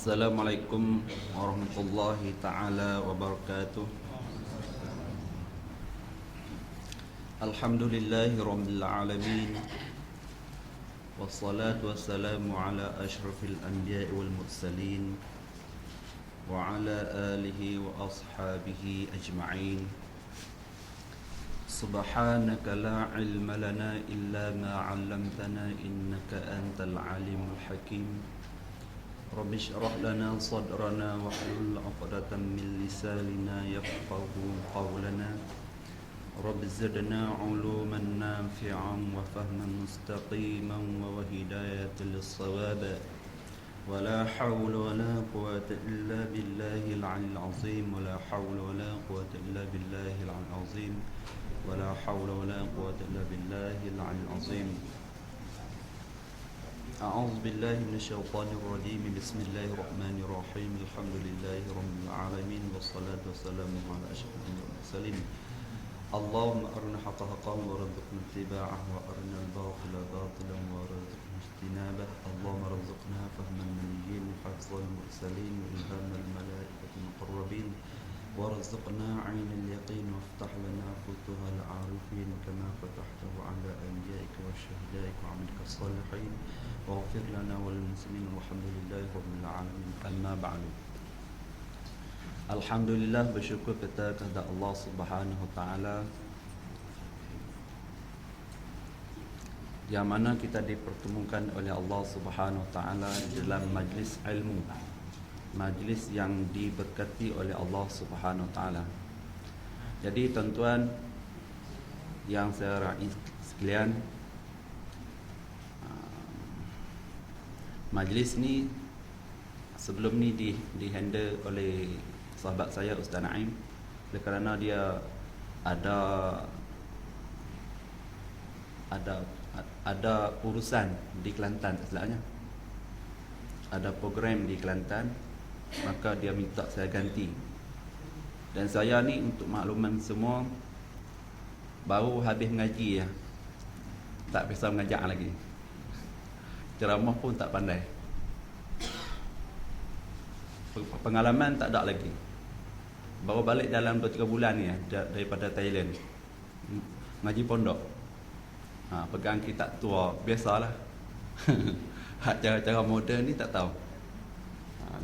Assalamualaikum warahmatullahi ta'ala wabarakatuh. Alhamdulillahi rabbil alamin. Wassalatu wassalamu ala ashrafil anbiya'i wal mursalin wa ala alihi wa ashabihi ajma'in. Subhanaka la ilma lana illa ma 'allamtana innaka antal alimul hakim. Rabbi shrah lana sadrana wahlul 'uqdatam min lisanina yafqahu qawlana. Rabbi zidna 'uluman nafi'an wa fahman mustaqiman wa hidayatan lis-shawab. Wa la hawla wa la quwwata illa billahil 'aliyyil 'azim. Wa la hawla wa la quwwata illa billahil 'aliyyil 'azim. Wa la hawla wa la quwwata illa billahil 'aliyyil 'azim. أعوذ بالله من الشيطان الرجيم بسم الله الرحمن الرحيم الحمد لله رب العالمين والصلاة والسلام على أشرف المرسلين اللهم أرنا الحق حقا وارزقنا اتباعه وأرنا الباطل باطلا وارزقنا اجتنابه اللهم ارزقنا فهم النبيين وحفظ المرسلين وإلهام الملائكة المقربين وارزقنا عين اليقين وافتح لنا فتوح العارفين كما فتحته على أنبيائك وشهدائك وعبدك الصالحين واغفر لنا وللمسلمين والحمد لله رب العالمين. Amma ba'du. Alhamdulillah, bersyukur kita kepada Allah Subhanahu wa taala yang mana kita dipertemukan oleh Allah Subhanahu wa taala dalam majlis ilmu, majlis yang diberkati oleh Allah Subhanahu wa taala. Jadi tuan-tuan yang saya raih sekalian, majlis ni sebelum ni di-handle oleh sahabat saya Ustaz Naim, kerana dia ada urusan di Kelantan, istilahnya ada program di Kelantan, maka dia minta saya ganti. Dan saya ni untuk makluman semua baru habis mengaji ya, tak bisa mengajak lagi, ceramah pun tak pandai, pengalaman tak ada lagi. Baru balik dalam 2-3 bulan ni daripada Thailand, ngaji pondok, pegang kitab tua, biasalah. Cara-cara moden ni tak tahu.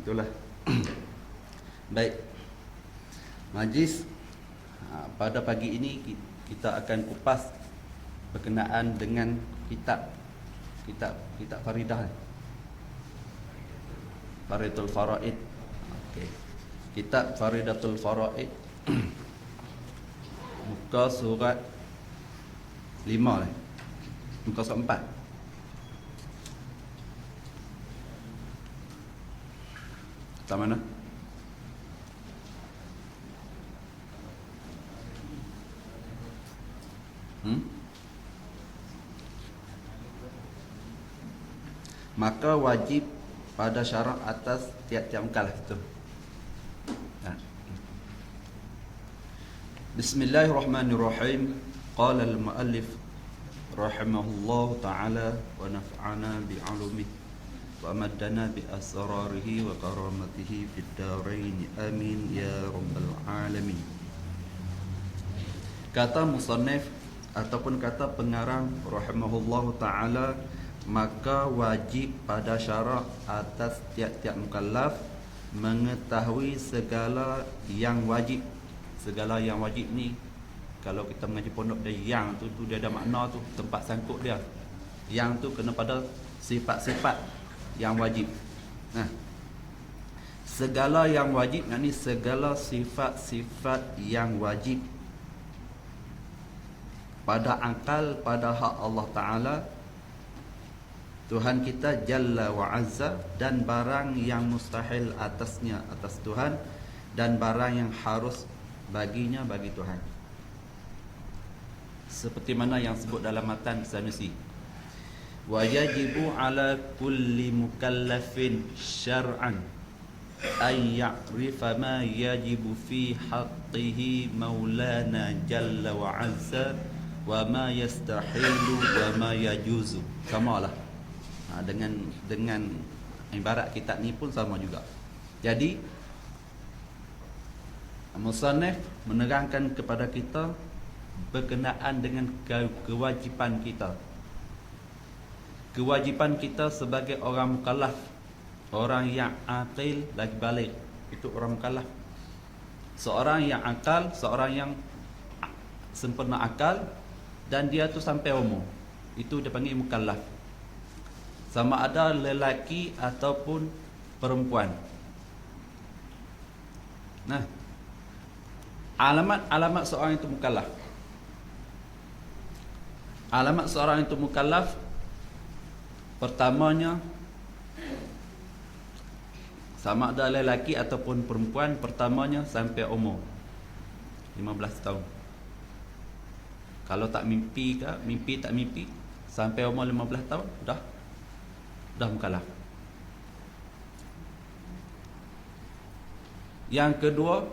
Itulah. Baik, majlis pada pagi ini kita akan kupas berkenaan dengan kitab Faridah, Faridatul Faraid. Okey. Kitab Faridatul Faraid muka surat 5 lah. Muka surat 4. Kat mana? Maka wajib pada syarat atas tiap-tiap mukallaf itu. Bismillahirrahmanirrahim. Qala al-muallif rahimahullahu ta'ala wa naf'ana bi'ulumih wa amaddana bi asrarihi wa karamatihi fid darain amin ya rabbal alamin. Kata musannif ataupun kata pengarang rahimahullahu ta'ala, maka wajib pada syarat atas tiap-tiap mukallaf mengetahui segala yang wajib. Segala yang wajib ni, kalau kita mengaji pondok, dia yang tu dia ada makna tu, tempat sangkut dia. Yang tu kena pada sifat-sifat yang wajib. Nah, segala yang wajib, yakni segala sifat-sifat yang wajib pada akal, pada hak Allah Ta'ala, Tuhan kita Jalla wa Azza, dan barang yang mustahil atasnya, atas Tuhan, dan barang yang harus baginya, bagi Tuhan. Seperti mana yang sebut dalam matan Sanusi, wa yajibu ala kulli mukallafin syar'an ay ya'rifa ma yajibu fi haqqihi maulana Jalla wa Azza wa ma yastahilu wa ma yajuzu. Samalah. Dengan Ibarat kitab ni pun sama juga. Jadi musannif menerangkan kepada kita berkenaan dengan kewajipan kita. Kewajipan kita sebagai orang mukallaf, orang yang aqil lagi balik, itu orang mukallaf. Seorang yang akal, seorang yang sempurna akal dan dia tu sampai umur, itu dia panggil mukallaf. Sama ada lelaki ataupun perempuan. Nah, alamat seorang itu mukallaf. Alamat seorang itu mukallaf, pertamanya, sama ada lelaki ataupun perempuan, pertamanya sampai umur 15 tahun. Kalau tak mimpi ke, mimpi tak mimpi, sampai umur 15 tahun dah mukallaf. Yang kedua,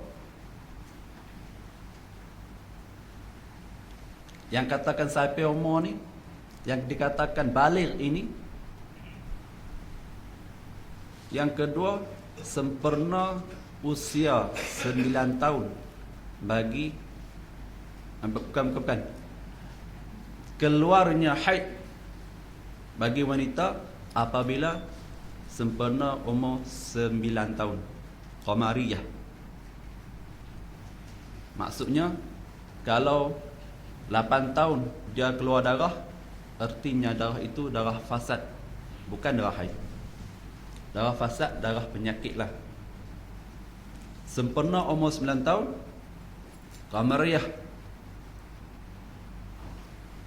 yang katakan sampai umur ni, yang dikatakan baligh ini, yang kedua, sempurna usia 9 tahun bagi bukan keluarnya haid bagi wanita apabila sempurna umur 9 tahun qamariyah. Maksudnya kalau 8 tahun dia keluar darah, artinya darah itu darah fasad, bukan darah haid. Darah fasad, darah penyakit lah. Sempurna umur 9 tahun qamariyah,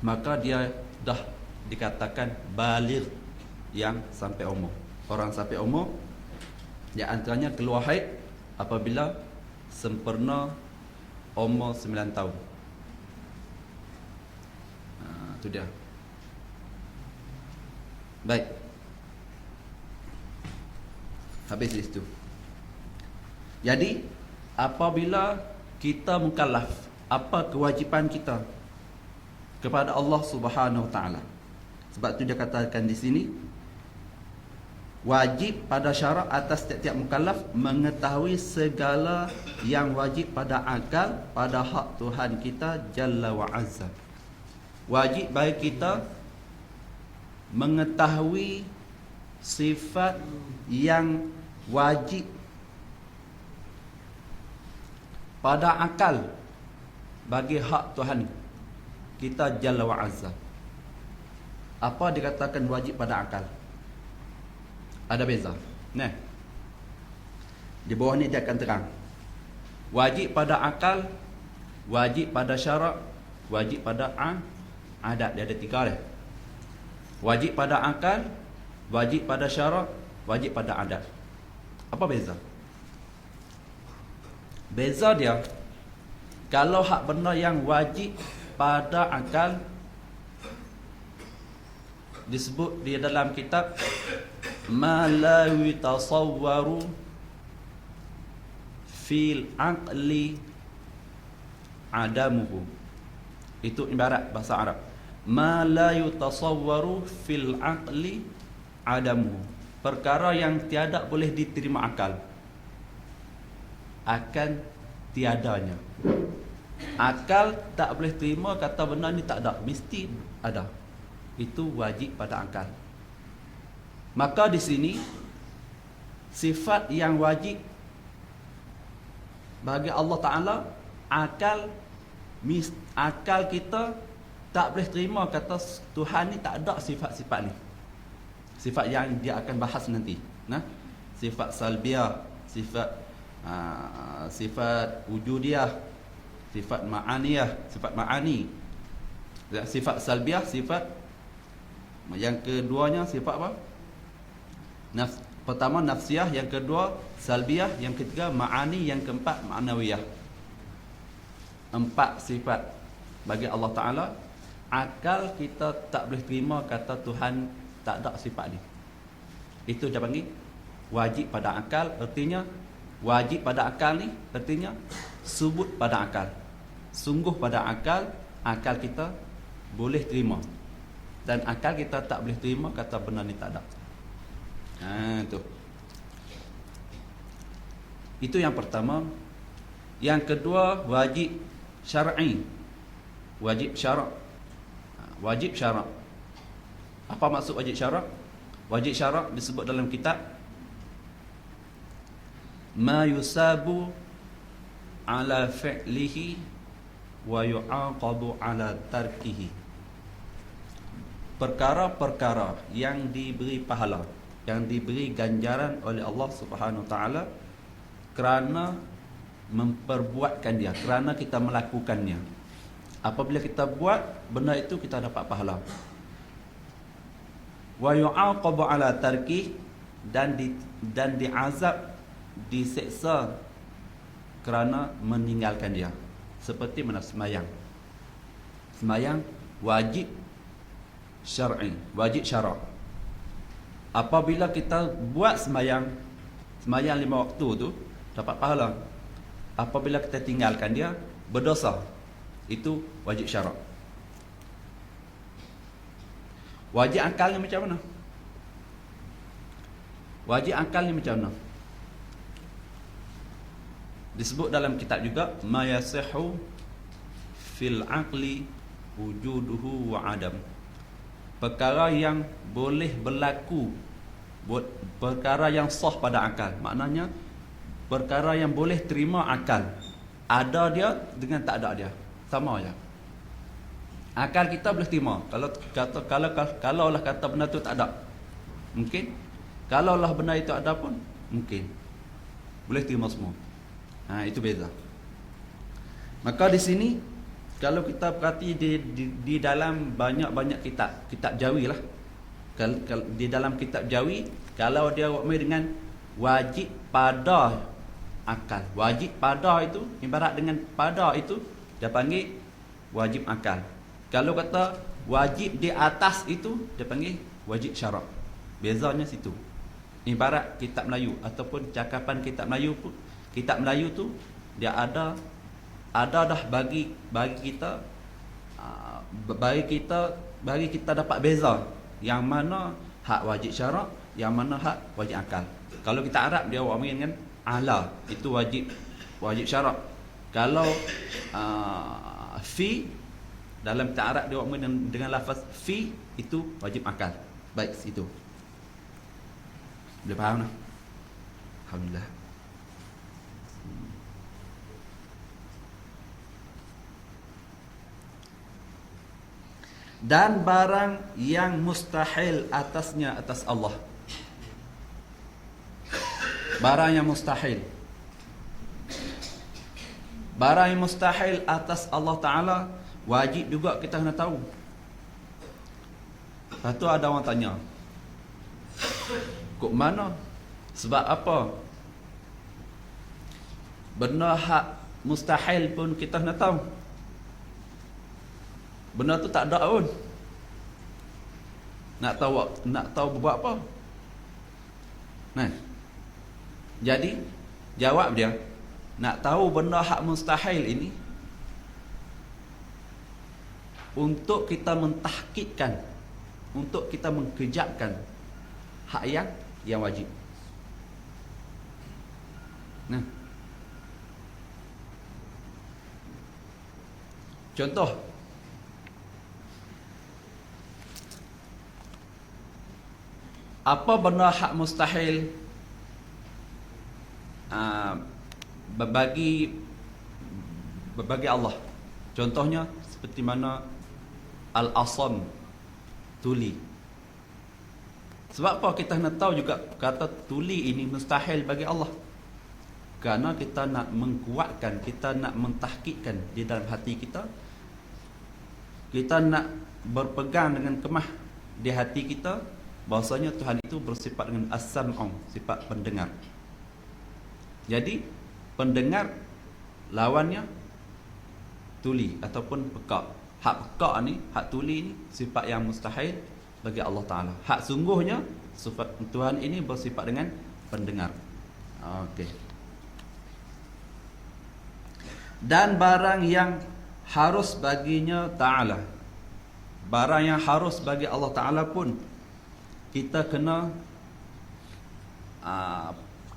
maka dia dah dikatakan baligh, yang sampai umur. Orang sampai umur, di antaranya keluar haid apabila sempurna umur 9 tahun. Itu dia. Baik. Habis di situ. Jadi apabila kita mukallaf, apa kewajipan kita kepada Allah Subhanahu Wa Taala? Sebab tu dia katakan di sini, wajib pada syarak atas setiap mukallaf mengetahui segala yang wajib pada akal, pada hak Tuhan kita Jalla wa Azza. Wajib bagi kita mengetahui sifat yang wajib pada akal bagi hak Tuhan kita Jalla wa Azza. Apa dikatakan wajib pada akal? Ada beza. Nah, di bawah ni dia akan terang. Wajib pada akal, wajib pada syarak, wajib pada adat. Dia ada 3 dia. Wajib pada akal, wajib pada syarak, wajib pada adat. Apa beza? Beza dia, kalau hak benda yang wajib pada akal disebut di dalam kitab ma la yutasawwaru fil aqli adamuhu. Itu ibarat bahasa Arab. Ma la yutasawwaru fil aqli adamuhu. Perkara yang tiada boleh diterima akal akan tiadanya. Akal tak boleh terima kata benda ni tak ada, mesti ada. Itu wajib pada akal. Maka di sini sifat yang wajib bagi Allah Ta'ala, akal kita tak boleh terima kata Tuhan ni tak ada sifat-sifat ni. Sifat yang dia akan bahas nanti. Nah, sifat salbiah, sifat wujudiyah, sifat ma'aniyah, sifat ma'ani. Sifat salbiah, sifat yang keduanya sifat apa? Pertama nafsiyah, yang kedua salbiah, yang ketiga ma'ani, yang keempat ma'nawiyah. 4 sifat bagi Allah Ta'ala. Akal kita tak boleh terima kata Tuhan tak ada sifat ni. Itu dia panggil wajib pada akal. Artinya wajib pada akal ni artinya subut pada akal, sungguh pada akal. Akal kita boleh terima, dan akal kita tak boleh terima kata benda ni tak ada. Tu. Itu yang pertama. Yang kedua, wajib syar'i. Wajib syarak. Wajib syarak. Apa maksud wajib syarak? Wajib syarak disebut dalam kitab ma yusabu ala fi'lihi wa yu'aqabu ala tarkihi. Perkara-perkara yang diberi pahala, yang diberi ganjaran oleh Allah Subhanahu Wa Taala kerana memperbuatkan dia, kerana kita melakukannya. Apabila kita buat benda itu, kita dapat pahala. Wa yu'aqabu ala tarkih, dan diazab, diseksa kerana meninggalkan dia. Seperti mana semayang. Semayang wajib syar'i, wajib syarak. Apabila kita buat semayang 5 waktu tu, dapat pahala. Apabila kita tinggalkan dia, berdosa. Itu wajib syarak. Wajib akalnya macam mana? Wajib akalnya macam mana? Disebut dalam kitab juga ma yasihu fil aqli wujuduhu wa adam. Perkara yang boleh berlaku, perkara yang sah pada akal. Maknanya perkara yang boleh terima akal. Ada dia dengan tak ada dia, sama aja. Akal kita boleh terima. Kalau lah kata benda tu tak ada, mungkin. Kalau lah benda itu ada pun mungkin. Boleh terima semua. Itu beza. Maka di sini kalau kita perhati di dalam banyak kitab Jawi lah. Di dalam kitab Jawi, kalau dia buat dengan wajib pada akal. Wajib pada itu ibarat dengan pada itu, dia panggil wajib akal. Kalau kata wajib di atas itu, dia panggil wajib syarak. Bezanya situ. Ibarat kitab Melayu ataupun cakapan kitab Melayu pun, kitab Melayu tu dia ada dah bagi kita, bagi kita dapat beza yang mana hak wajib syarak, yang mana hak wajib akal. Kalau kita Arab dia omongin kan ala, itu wajib syarak. Kalau fi, dalam kitab Arab dia omongin dengan lafaz fi, itu wajib akal. Baik, situ. Boleh faham dah? Alhamdulillah. Dan barang yang mustahil atasnya, atas Allah. Barang yang mustahil. Barang yang mustahil atas Allah Ta'ala, wajib juga kita kena tahu. Lepas tu ada orang tanya, kok mana? Sebab apa? Benda hak mustahil pun kita kena tahu. Benda tu tak ada pun. Nak tahu buat apa? Nah. Jadi jawab dia, nak tahu benda hak mustahil ini untuk kita mentahqiqkan, untuk kita mengkejapkan hak yang wajib. Nah. Contoh, apa benda hak mustahil bagi Allah? Contohnya seperti mana al-asam, tuli. Sebab apa kita nak tahu juga kata tuli ini mustahil bagi Allah? Kerana kita nak mengkuatkan, kita nak mentahqiqkan di dalam hati kita. Kita nak berpegang dengan kemah di hati kita bahasanya Tuhan itu bersifat dengan as-sam'u, sifat pendengar. Jadi pendengar lawannya tuli ataupun peka. Hak peka ni, hak tuli ni sifat yang mustahil bagi Allah Ta'ala. Hak sungguhnya sifat Tuhan ini bersifat dengan pendengar. Okey. Dan barang yang harus baginya Ta'ala, barang yang harus bagi Allah Ta'ala pun kita kena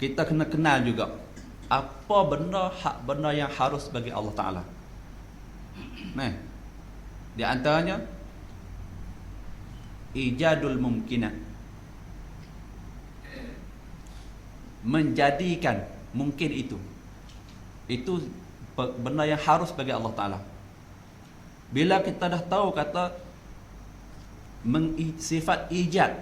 kita kena kenal juga apa benda yang harus bagi Allah Ta'ala. Nah, di antaranya ijadul mumkinat, menjadikan mungkin itu benda yang harus bagi Allah Ta'ala. Bila kita dah tahu kata sifat ijad,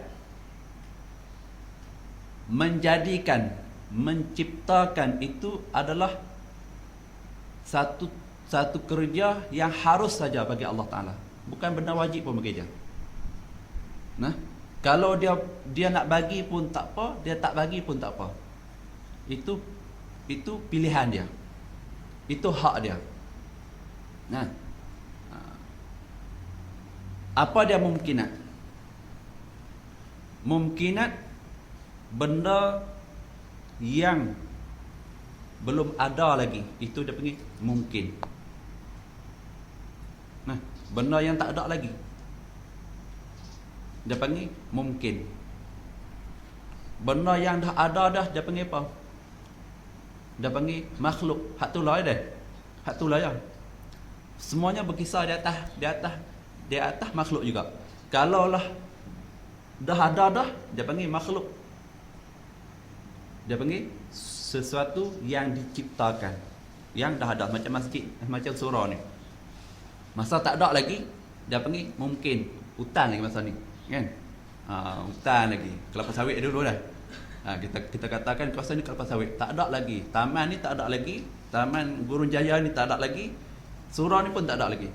menjadikan, menciptakan, itu adalah satu kerja yang harus saja bagi Allah Ta'ala, bukan benda wajib pun bagi dia. Nah, kalau dia nak bagi pun tak apa, dia tak bagi pun tak apa. Itu pilihan dia. Itu hak dia. Nah, apa dia mumkinat? Mumkinat benda yang belum ada lagi, itu dia panggil mungkin. Nah, benda yang tak ada lagi dia panggil mungkin. Benda yang dah ada dah dia panggil apa? Dia panggil makhluk. Hak tu lah dah. Hak tu lah ya. Semuanya berkisar di atas makhluk juga. Kalau lah dah ada dah, dia panggil makhluk. Dia panggil sesuatu yang diciptakan, yang dah ada, macam masjid, macam surau ni. Masa tak ada lagi, dia panggil mungkin. Hutan lagi masa ni, kan? Hutan lagi. Kelapa sawit dulu dah. Kita katakan kawasan ni kelapa sawit, tak ada lagi. Taman ni tak ada lagi. Taman Gurun Jaya ni tak ada lagi. Surau ni pun tak ada lagi.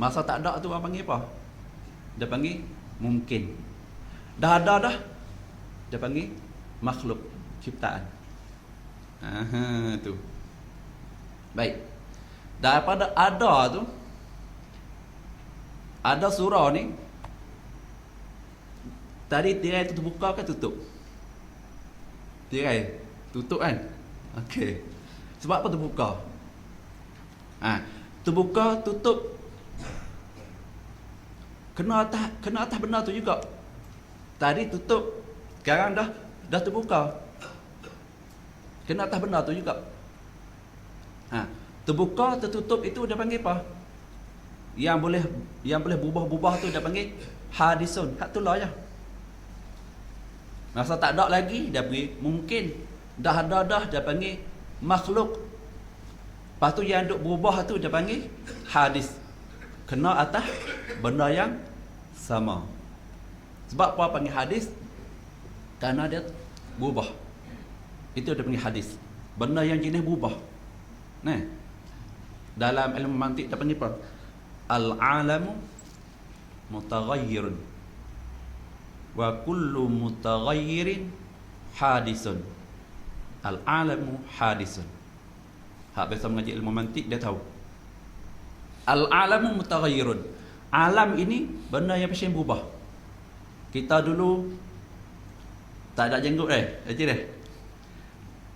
Masa tak ada tu orang panggil apa? Dia panggil mungkin. Dah ada dah, dia panggil makhluk, ciptaan. Tu. Baik. Daripada ada tu, ada surau ni, tadi tirai tu terbuka ke tutup? Tirai tutup kan? Okey. Sebab apa terbuka? Terbuka, tutup, kena atas benda tu juga. Tadi tutup, sekarang dah terbuka, kena atas benda tu juga. Terbuka, tertutup, itu dia panggil apa? Yang boleh berubah-ubah tu dia panggil hadisun. Hak tu lah ya. Masa tak ada lagi, dia panggil mungkin. Dah ada dah, dia panggil makhluk. Lepas tu yang duk berubah tu dia panggil hadis. Kena atas benda yang sama. Sebab apa panggil hadis? Kerana dia berubah. Itu dia panggil hadis. Benda yang jenis berubah. Nah, dalam ilmu mantik dia panggil apa? Al-alamu mutaghayyirun wa kullu mutaghayyirin hadisun. Al-alamu hadisun. Hak biasa mengaji ilmu mantik dia tahu. Al-alamu mutaghayyirun. Alam ini benda yang pasal berubah. Kita dulu tak ada jenggot dah.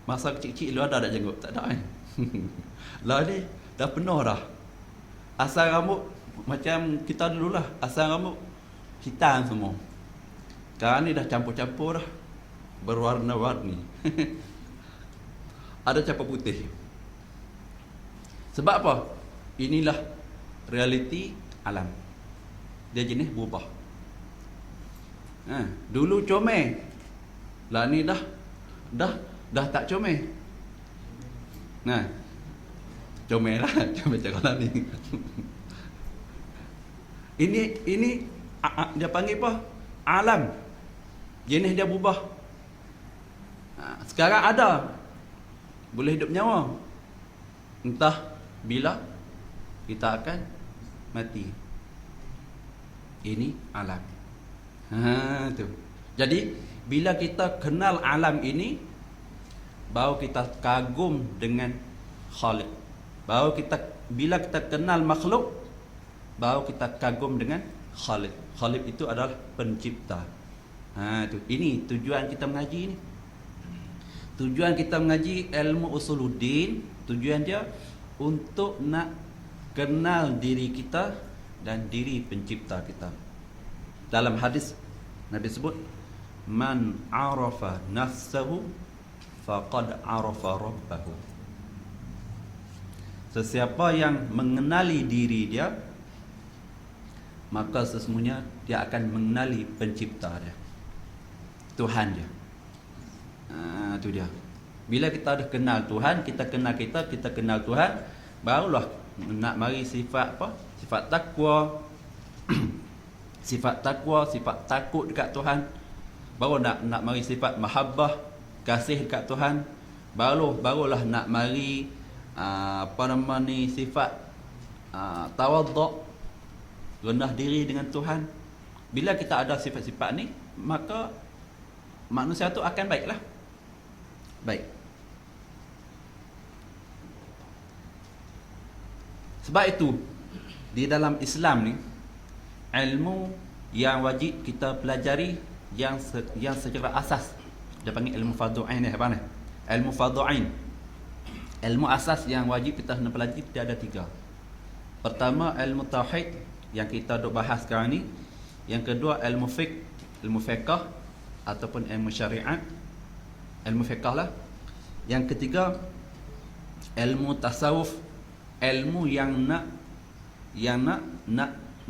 Masa kecil-kecil lu ada jenggot? Tak ada kan? Lah ni dah penuh dah. Asal rambut macam kita dululah, asal rambut hitam semua. Sekarang ni dah campur-campur dah, berwarna-warni. Ada campur putih. Sebab apa? Inilah realiti alam. Dia jenis berubah. Dulu comel. Lah ni dah tak comel. Comel lah, comel cakap ni. Ini dia panggil apa? Alam. Jenis dia berubah. Sekarang ada, boleh hidup nyawa. Entah bila kita akan mati. Ini alam. Tu. Jadi bila kita kenal alam ini, baru kita kagum dengan Khaliq. Bila kita kenal makhluk, baru kita kagum dengan Khaliq. Khaliq itu adalah pencipta. Tu. Ini tujuan kita mengaji ni. Tujuan kita mengaji ilmu usuluddin, tujuan dia untuk nak kenal diri kita dan diri pencipta kita. Dalam hadis Nabi sebut, Man arafa nafsahu faqad arafa rabbahu. Sesiapa yang mengenali diri dia, maka sesungguhnya dia akan mengenali pencipta dia, Tuhan dia. Itu dia. Bila kita dah kenal Tuhan, kita kenal kita kenal Tuhan, barulah nak mari sifat apa? Sifat takwa. Sifat takwa, sifat takut dekat Tuhan. Baru nak mari sifat mahabbah, kasih dekat Tuhan. Barulah nak mari sifat tawaduk, rendah diri dengan Tuhan. Bila kita ada sifat-sifat ni, maka manusia tu akan baiklah. Baik. Sebab itu di dalam Islam ni, ilmu yang wajib kita pelajari yang secara asas, dia panggil ilmu fardhu ain ni, apa ni? Ilmu fardhu ain. Ilmu asas yang wajib kita kena pelajari dia ada 3. Pertama, ilmu tauhid yang kita duk bahas sekarang ni. Yang kedua, ilmu fiqh ataupun ilmu syariat, ilmu fiqh lah. Yang ketiga, ilmu tasawuf, ilmu yang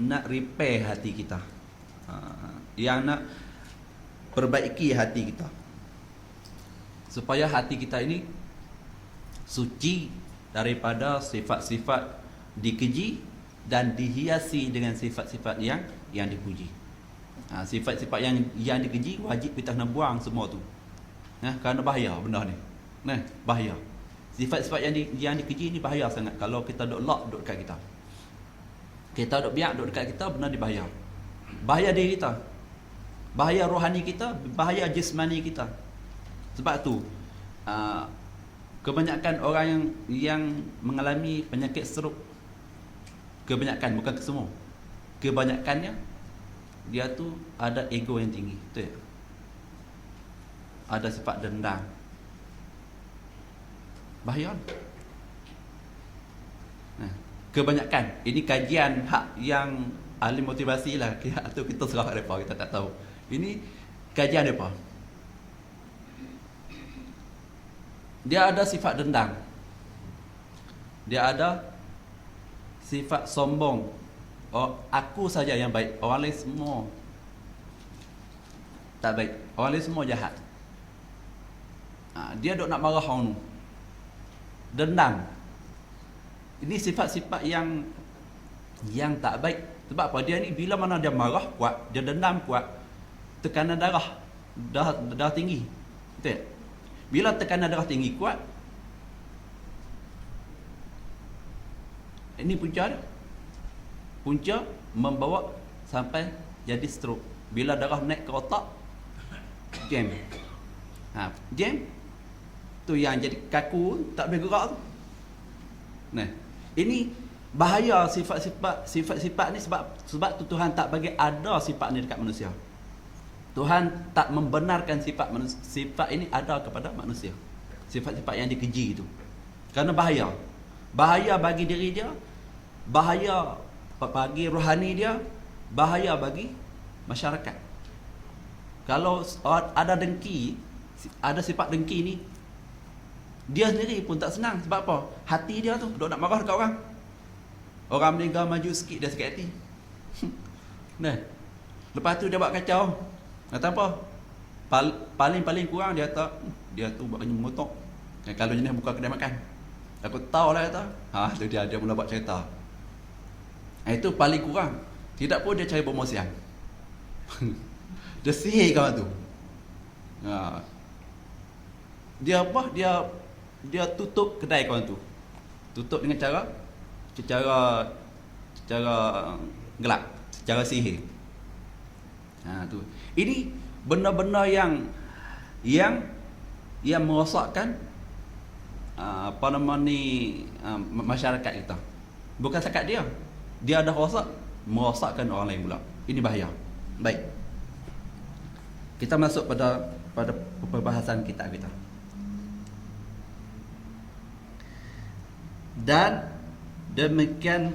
nak repair hati kita, yang nak perbaiki hati kita, supaya hati kita ini suci daripada sifat-sifat dikeji dan dihiasi dengan sifat-sifat yang dipuji. Sifat-sifat yang dikeji wajib kita kena buang semua tu. Kerana bahaya benda ni. Bahaya. Sifat-sifat yang dikeji ni bahaya sangat kalau kita duk dekat kita. Kita duk biar duk dekat kita, benda ni bahaya. Bahaya diri kita, bahaya rohani kita, bahaya jismani kita. Sebab tu kebanyakan orang yang mengalami penyakit stroke, kebanyakan, bukan kesemua, kebanyakannya dia tu ada ego yang tinggi, betul tak? Ada sifat dendam. Bahaya. Kebanyakan. Ini kajian hak yang ahli motivasi lah. Atau kita serah mereka, kita tak tahu. Ini kajian mereka. Dia ada sifat dendam. Dia ada sifat sombong. Aku saja yang baik, orang lain semua tak baik, orang lain semua jahat. Dia duk nak marah orang tu. Dendam. Ini sifat-sifat yang tak baik. Sebab apa? Dia ni bila mana dia marah kuat, dia dendam kuat, tekanan darah dah tinggi. Betul? Bila tekanan darah tinggi kuat, ini punca dia. Punca membawa sampai jadi stroke. Bila darah naik ke otak, jam. Jam tu yang jadi kaku, tak boleh gerak tu. Ini bahaya sifat-sifat ni, sebab tu Tuhan tak bagi ada sifat ni dekat manusia. Tuhan tak membenarkan sifat ini ada kepada manusia. Sifat-sifat yang dikeji itu. Kerana bahaya. Bahaya bagi diri dia, bahaya bagi rohani dia, bahaya bagi masyarakat. Kalau ada dengki, ada sifat dengki ni, dia sendiri pun tak senang. Sebab apa? Hati dia tu duk nak marah dekat orang. Orang meninggal maju sikit, dia sakit hati. Lepas tu dia buat kacau. Kata apa? Paling kurang dia tu buat kerja mengotok. Kalau jenis buka kedai makan, aku tahu lah kata. Tu dia mula buat cerita. Itu paling kurang. Tidak pun dia cari promosian. Dia sihir kawan tu. Dia apa? Dia tutup kedai kawan tu. Tutup dengan cara gelap, secara sihir. Tu. Ini benda-benda yang merosakkan masyarakat kita. Bukan setakat dia dah rosak, merosakkan orang lain pula. Ini bahaya. Baik. Kita masuk pada perbahasan kitab kita. Dan demikian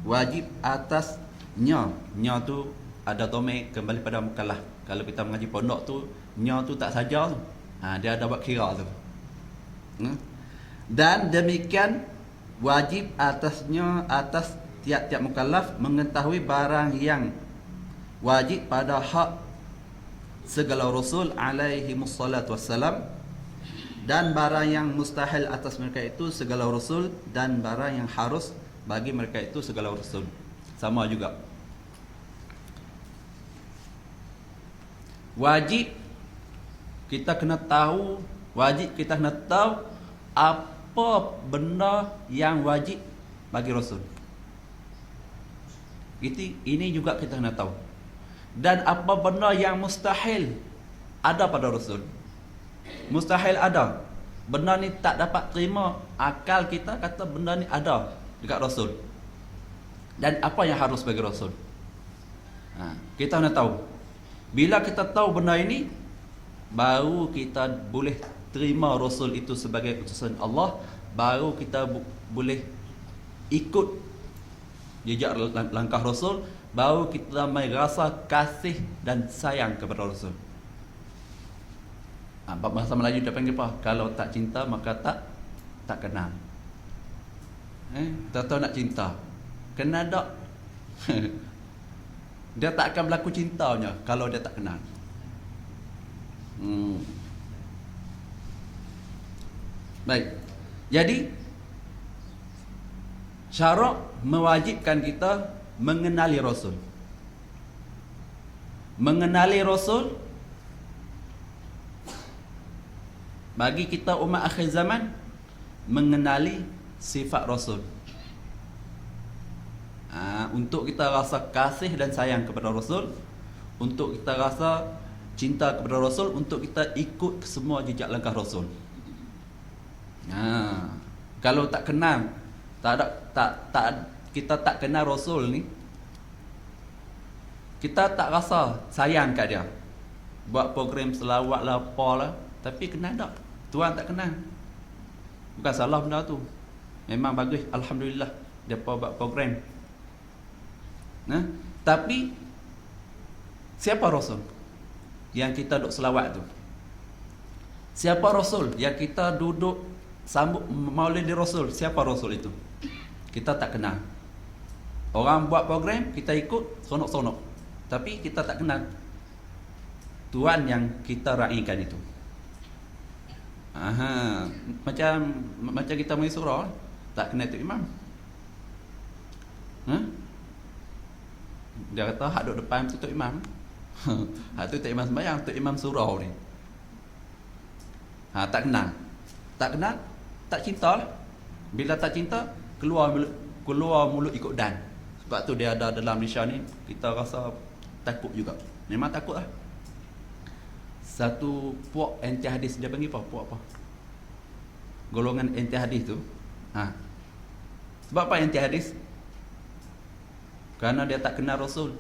wajib atasnya. Nya tu ada domai kembali pada mukallaf. Kalau kita mengaji pondok tu, nya tu tak saja tu. Dia ada buat kira tu. Dan demikian wajib atas tiap-tiap mukallaf mengetahui barang yang wajib pada hak segala rasul alaihi wassalatu wassalam, dan barang yang mustahil atas mereka itu segala rasul, dan barang yang harus bagi mereka itu segala rasul. Sama juga. Wajib kita kena tahu apa benda yang wajib bagi rasul. Ini juga kita kena tahu. Dan apa benda yang mustahil ada pada rasul. Mustahil ada. Benda ni tak dapat terima akal kita kata benda ni ada dekat rasul. Dan apa yang harus bagi rasul. Kita kena tahu. Bila kita tahu benda ini, baru kita boleh terima rasul itu sebagai utusan Allah. Baru kita boleh ikut jejak langkah rasul. Baru kita merasa kasih dan sayang kepada rasul. Bahasa Melayu dia panggil apa? Kalau tak cinta maka tak kenal. Tak tahu nak cinta. Kenal tak? Dia tak akan berlaku cintanya kalau dia tak kenal. Baik. Jadi syarak mewajibkan kita mengenali rasul. Mengenali rasul bagi kita umat akhir zaman, mengenali sifat rasul. Untuk kita rasa kasih dan sayang kepada rasul, untuk kita rasa cinta kepada rasul, untuk kita ikut semua jejak langkah rasul. Kalau tak kenal, kita tak kenal rasul ni, kita tak rasa sayang kat dia. Buat program selawat lah, apa lah, tapi kenal tak? Tuan tak kenal. Bukan salah benda tu. Memang bagus, alhamdulillah depa buat program. Tapi siapa rasul yang kita duduk selawat tu? Siapa rasul yang kita duduk sambut maulid rasul? Siapa rasul itu? Kita tak kenal. Orang buat program, kita ikut sonok-sonok, tapi kita tak kenal Tuhan yang kita raikan itu. Macam kita main surah, tak kenal Tok Imam. Dia kata hak duduk depan tu Tok Imam. Hak tu Tok Imam sembahyang, Tok Imam surau ni. Tak kenal. Tak kenal, tak cinta lah. Bila tak cinta, keluar mulut ikut dan. Sebab tu dia ada dalam Malaysia ni, kita rasa takut juga. Memang takut lah. Satu puak anti hadis, dia panggil apa? Puak apa? Golongan anti hadis tu. Sebab apa anti hadis? Kerana dia tak kenal Rasul.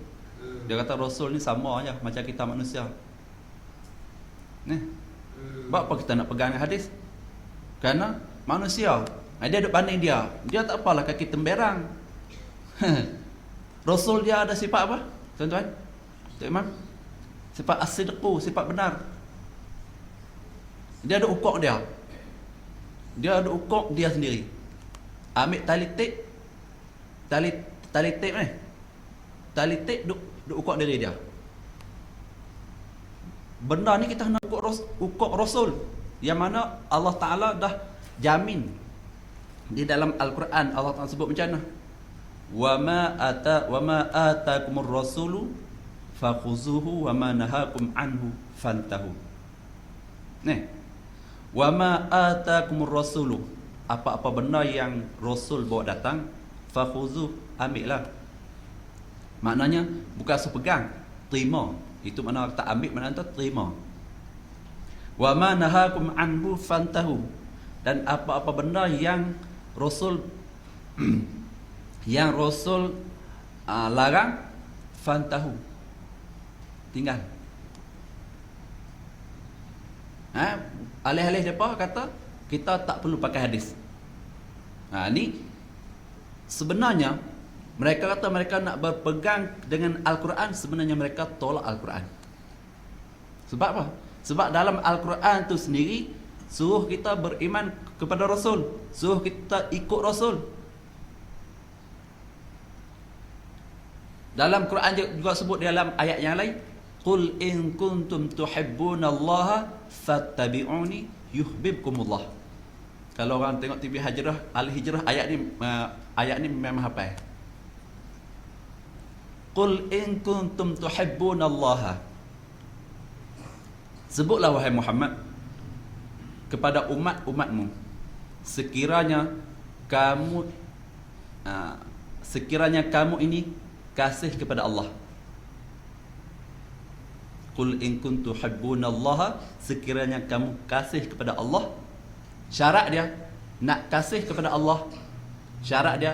Dia kata Rasul ni sama aja macam kita manusia. Sebab apa kita nak pegang hadis? Kerana manusia. Dia duduk banding dia. Dia tak apalah kaki temberang. Rasul dia ada sifat apa? Tuan-tuan? Tok Imam? Sifat as-sidqu, sifat benar. Dia ada ukuk dia. Dia ada ukuk dia sendiri. Ambil tali tip ni. Tali tip duk ukuk diri dia. Benda ni kita nak ukuk Rasul, yang mana Allah Ta'ala dah jamin. Di dalam Al-Quran Allah Ta'ala sebut macam mana? Wa ma atakumur rasulu fakhuzuhu wa ma nahakum anhu fantahu. Wa ma atakumur rasulu, apa-apa benda yang Rasul bawa datang, fakhuzuh, ambillah. Maknanya bukan sepegang, terima. Itu makna tak ambil, makna tu terima. Wa ma nahakum anhu fantahu, dan apa-apa benda yang Rasul larang, fantahu, tinggal. Alih-alih depa kata kita tak perlu pakai hadis. Ni sebenarnya mereka kata mereka nak berpegang dengan Al-Quran, sebenarnya mereka tolak Al-Quran. Sebab apa? Sebab dalam Al-Quran tu sendiri suruh kita beriman kepada Rasul, suruh kita ikut Rasul. Dalam Quran juga sebut dalam ayat yang lain, qul in kuntum tuhibbunallaha fattabi'uni yuhibbukumullah. Kalau orang tengok TV Hijrah, Al-Hijrah, ayat ni memang hafal. Qul in kuntum tuhibbunallaha. Sebutlah wahai Muhammad kepada umat-umatmu, sekiranya kamu ini kasih kepada Allah. Qul in kuntum tuhibbunallaha, sekiranya kamu kasih kepada Allah. Syarat dia nak kasih kepada Allah, syarat dia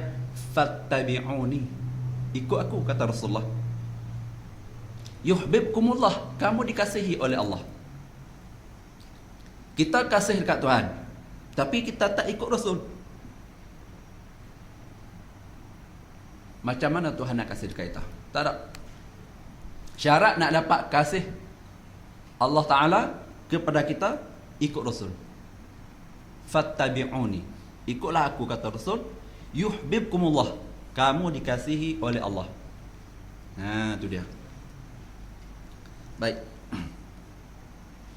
fattabi'uni, ikut aku, kata Rasulullah. Yuhibbukumullah, kamu dikasihi oleh Allah. Kita kasih dekat Tuhan, tapi kita tak ikut Rasul. Macam mana Tuhan nak kasih dekat kita? Tak ada. Syarat nak dapat kasih Allah Ta'ala kepada kita, ikut Rasul. Fattabi'uni, ikutlah aku, kata Rasul. Yuhibbukumullah, kamu dikasihi oleh Allah. Itu dia. Baik.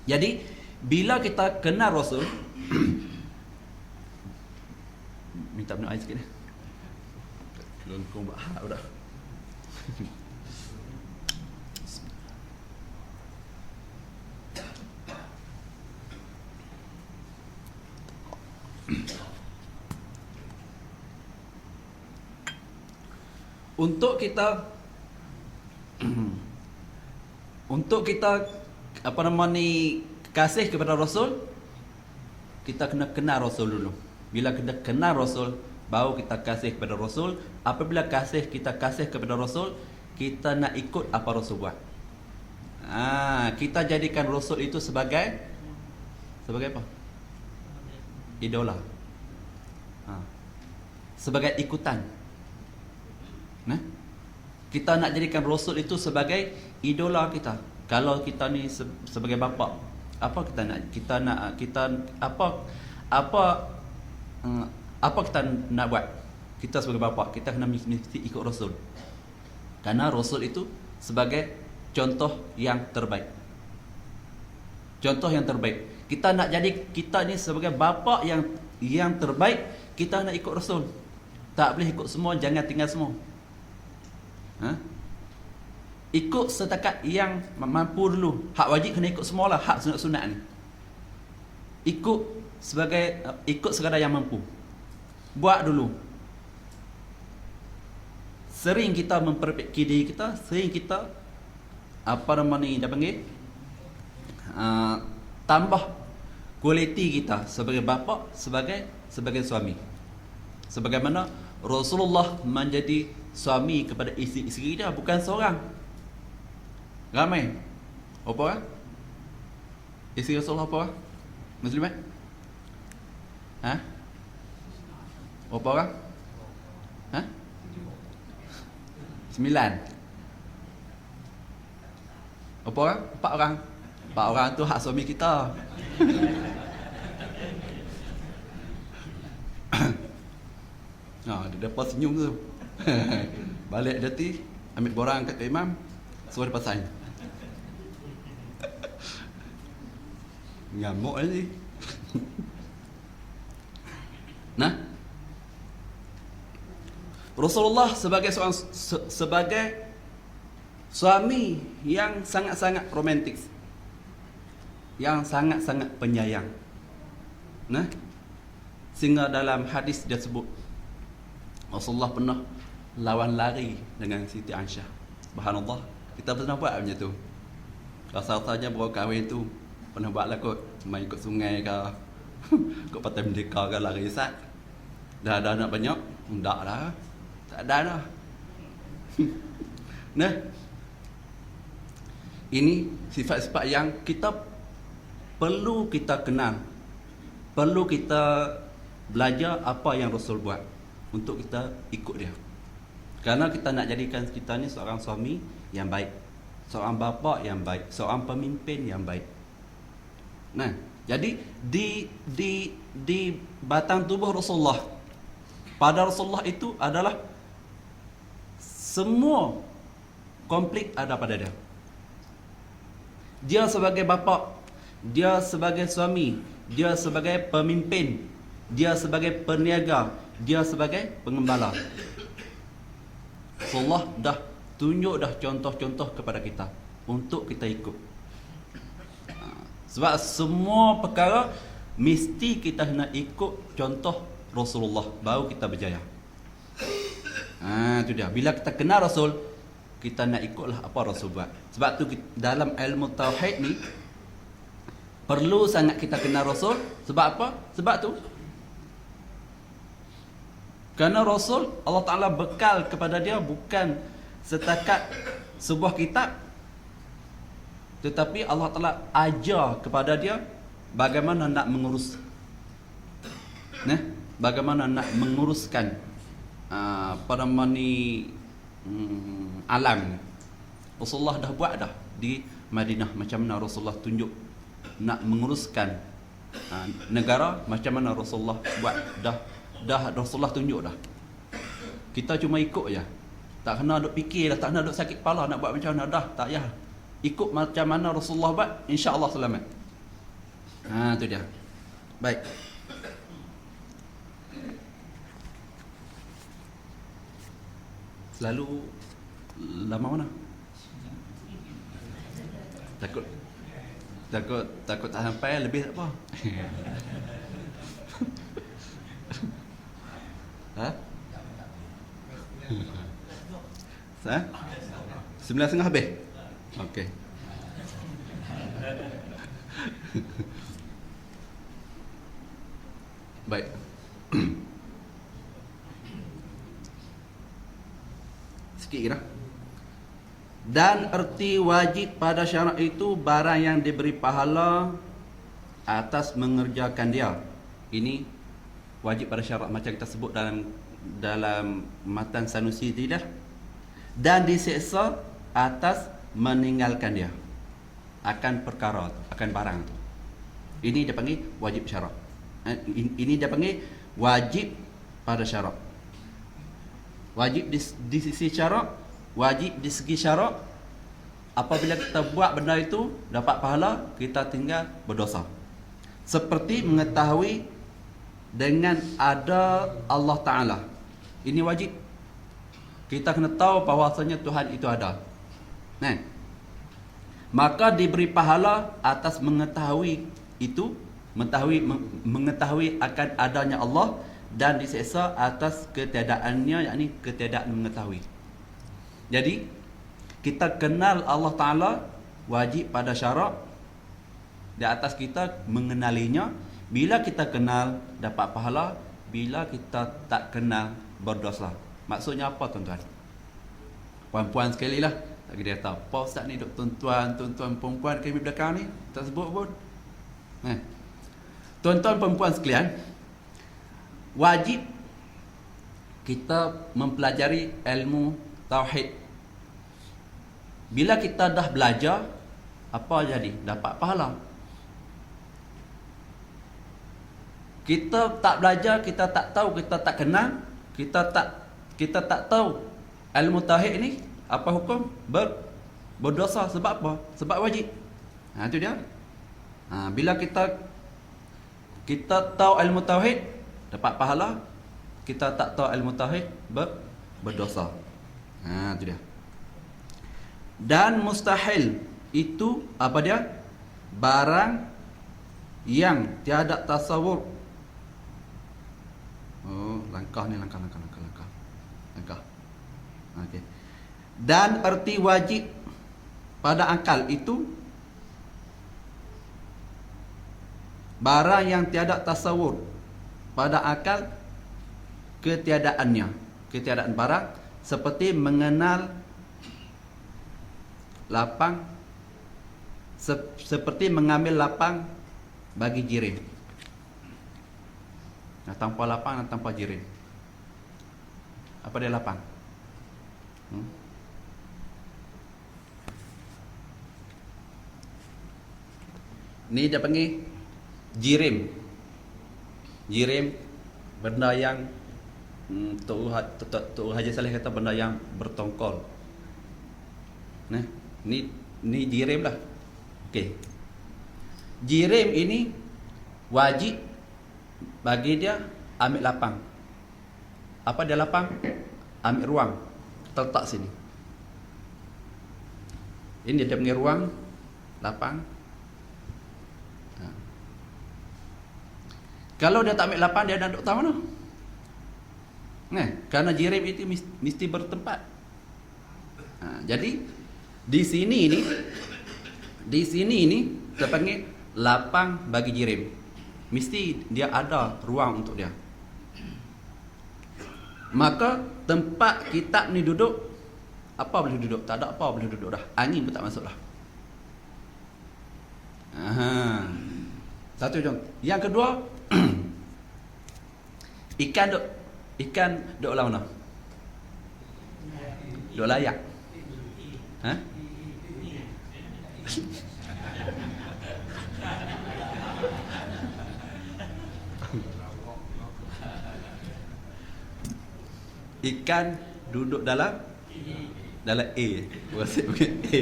Jadi bila kita kenal Rasul, minta minum air sikit ni. Lengkung bahak dah. Untuk kita kasih kepada Rasul, kita kena kenal Rasul dulu. Bila kita kenal Rasul, baru kita kasih kepada Rasul. Apabila kita kasih kepada Rasul, kita nak ikut apa Rasul buat. Kita jadikan Rasul itu sebagai apa? Idola. Sebagai ikutan. Kita nak jadikan Rasul itu sebagai idola kita. Kalau kita ni sebagai bapa, apa kita nak? Apa kita nak buat? Kita sebagai bapa, kita kena mesti ikut Rasul. Karena Rasul itu sebagai contoh yang terbaik. Contoh yang terbaik. Kita nak jadi kita ni sebagai bapa yang terbaik, kita nak ikut Rasul. Tak boleh ikut semua, jangan tinggal semua. Ikut setakat yang mampu dulu. Hak wajib kena ikut semualah, hak sunat-sunat ni. Ikut sekadar yang mampu. Buat dulu. Sering kita memperbaiki diri kita, sering kita dia panggil tambah kualiti kita sebagai bapa, sebagai suami. Sebagaimana Rasulullah menjadi suami kepada isteri dia, bukan seorang, ramai. Apa orang? Isteri Rasulullah apa orang? Muslimat? Apa orang? 9. Apa orang? 4 orang. 4 orang tu hak suami kita. Dia dapat senyum tu. Balik dati, ambil borang kat imam, suruh dia pasang. Ngamuk ni. Rasulullah sebagai suami yang sangat-sangat romantik, yang sangat-sangat penyayang. Sehingga dalam hadis dia sebut Rasulullah pernah lawan lari dengan Siti Aisyah. Subhanallah, kita pernah buat macam tu. Rasa-rasanya baru kahwin tu pernah buat lah kot, main ikut sungai ke kot Pantai Merdeka ke, lari sat. Dah ada anak banyak? Tak lah. Tak ada dah. Ini sifat-sifat yang kita perlu kita kenal. Perlu kita belajar apa yang Rasul buat untuk kita ikut dia. Karena kita nak jadikan kita ni seorang suami yang baik. seorang bapa yang baik, seorang pemimpin yang baik. Nah, jadi di batang tubuh Rasulullah, pada Rasulullah itu adalah semua komplit ada pada dia. Dia sebagai bapa, dia sebagai suami, dia sebagai pemimpin, dia sebagai peniaga, dia sebagai pengembala. Rasulullah dah tunjuk dah contoh-contoh kepada kita untuk kita ikut. Sebab semua perkara mesti kita nak ikut contoh Rasulullah baru kita berjaya. Itu dia. Bila kita kenal Rasul, kita nak ikutlah apa Rasul buat. Sebab tu dalam ilmu tauhid ni perlu sangat kita kenal Rasul. Sebab apa? Sebab tu kerana Rasul Allah Ta'ala bekal kepada dia bukan setakat sebuah kitab, tetapi Allah Ta'ala ajar kepada dia bagaimana nak mengurus, bagaimana nak menguruskan pada mani alam. Rasulullah dah buat dah di Madinah, macam mana Rasulullah tunjuk nak menguruskan negara, macam mana Rasulullah buat dah Rasulullah tunjuk dah. Kita cuma ikut je, tak kena duk fikir dah, tak kena duk sakit kepala nak buat macam mana dah, tak payah. Ikut macam mana Rasulullah buat, insya-Allah selamat. Tu dia. Baik. Selalu lama mana? Takut tak sampai, lebih tak apa. Ha? 9.30 habis? Okey. Baik. Sikit kira. Dan erti wajib pada syarak itu barang yang diberi pahala atas mengerjakan dia. Ini wajib pada syarak macam kita sebut dalam matan Sanusi tadi dah. Dan diseksa atas meninggalkan dia akan perkara tu, akan barang tu. Ini dia panggil wajib syarak. Ini dia panggil wajib pada syarak. Wajib di sisi syarak, wajib di segi syarak. Apabila kita buat benda itu dapat pahala, kita tinggal berdosa. Seperti mengetahui dengan ada Allah Ta'ala. Ini wajib. Kita kena tahu bahawasanya Tuhan itu ada. Maka diberi pahala atas mengetahui itu, mengetahui akan adanya Allah, dan diseksa atas ketiadaannya, yakni ketiadaan mengetahui. Jadi kita kenal Allah Ta'ala wajib pada syarak, di atas kita mengenalinya. Bila kita kenal dapat pahala, bila kita tak kenal berdosa. Maksudnya apa tuan-tuan? Puan-puan sekali lah, tak kira tahu apa ustaz ni duk tuan-tuan perempuan kami belakang ni tak sebut pun. Tuan-tuan perempuan sekalian, wajib kita mempelajari ilmu tauhid. Bila kita dah belajar, apa jadi? Dapat pahala. Kita tak belajar, kita tak tahu, kita tak kenal, kita tak tahu ilmu tauhid ni apa hukum berdosa. Sebab apa? Sebab wajib. Itu dia. Bila kita tahu ilmu tauhid dapat pahala, kita tak tahu ilmu tauhid berdosa. Itu dia. Dan mustahil itu apa dia? Barang yang tiada tasawur. Langkah. Okey. Dan erti wajib pada akal itu barang yang tiada tasawur pada akal ketiadaannya, ketiadaan barang, seperti mengenal lapang, seperti mengambil lapang bagi jirin. Tanpa lapang dan tanpa jirin. Apa dia lapang? Ni dia panggil jirim. Jirim benda yang Tok Haji Saleh kata benda yang bertongkol. Nah, ni jirim lah. Okey. Jirim ini wajib bagi dia ambil lapang. Apa dia lapang? Ambil ruang. Terletak sini. Ini dia punya ruang lapang. Kalau dia tak ambil lapang, dia nak duduk tahu mana? Nah, kerana jirim itu mesti bertempat. Jadi di sini ni kita panggil lapang bagi jirim. Mesti dia ada ruang untuk dia. Maka tempat kitab ni duduk, apa boleh duduk? Tak ada apa boleh duduk dah. Angin pun tak masuk dah. Satu contoh. Yang kedua, ikan duduk lah mana? Duduk layak. Ikan duduk dalam A. Wasip bukan A.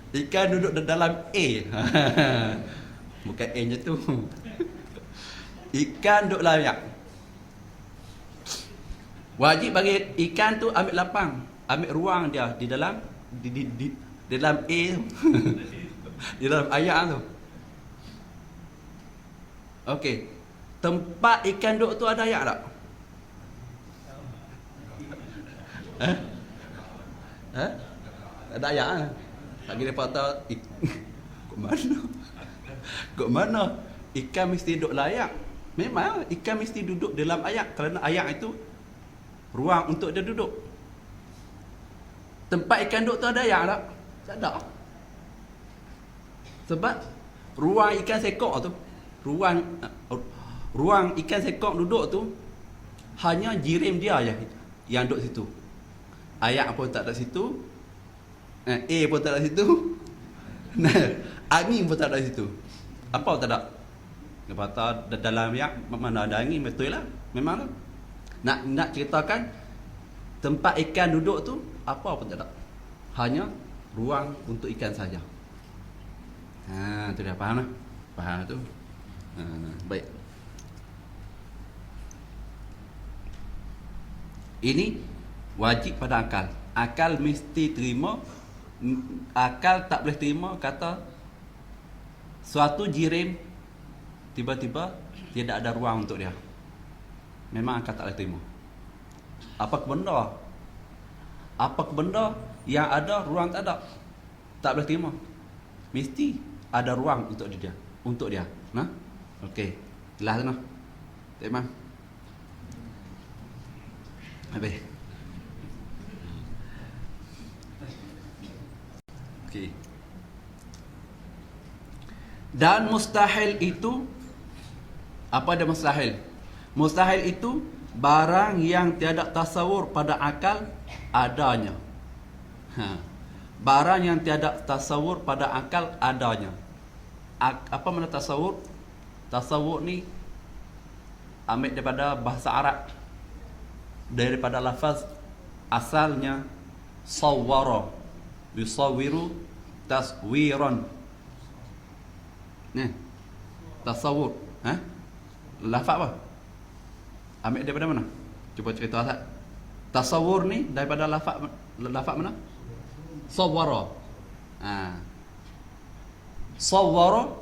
Ikan duduk dalam A. Bukan A je tu. Ikan duduk layak. Wajib bagi ikan tu ambil lapang, ambil ruang dia di dalam di dalam A tu. Di dalam ayat tu. Okey. Tempat ikan duduk tu ada ayat tak? Ada ayat lah. Tak kira patah Kok mana? Ikan mesti duduk layak. Memang ikan mesti duduk dalam ayak, kerana ayak itu ruang untuk dia duduk. Tempat ikan duduk tu ada ayak tak? Tak ada. Sebab ruang ikan sekok tu, ruang ikan sekok duduk tu hanya jirim dia je yang duduk situ. Ayak pun tak ada situ. A pun tak ada situ. Angin pun tak ada situ. Apa tak ada? Kata dalam ayak mana ada angin, betul lah. Memang lah. Nak ceritakan tempat ikan duduk tu apa pun tak ada. Hanya ruang untuk ikan saja. Tu dah faham lah. Faham tu. Baik. Ini wajib pada akal. Akal mesti terima. Akal tak boleh terima kata suatu jirim tiba-tiba tidak ada ruang untuk dia. Memang akal tak boleh terima. Apa benda yang ada ruang tak ada, tak boleh terima. Mesti ada ruang untuk dia. Nah, okey. Jelas tu nah. Terima. Habis. Okey. Dan mustahil itu, apa dia mustahil? Mustahil itu barang yang tiada tasawur pada akal adanya. Barang yang tiada tasawur pada akal adanya. Apa makna tasawur? Tasawur ni ambil daripada bahasa Arab, daripada lafaz asalnya sawwara, yusawwiru taswiran. Tasawur. Lafaz apa? Ambil daripada mana? Cuba cerita tak. Tasawur ni daripada lafaz mana? Sawwara. Sawwara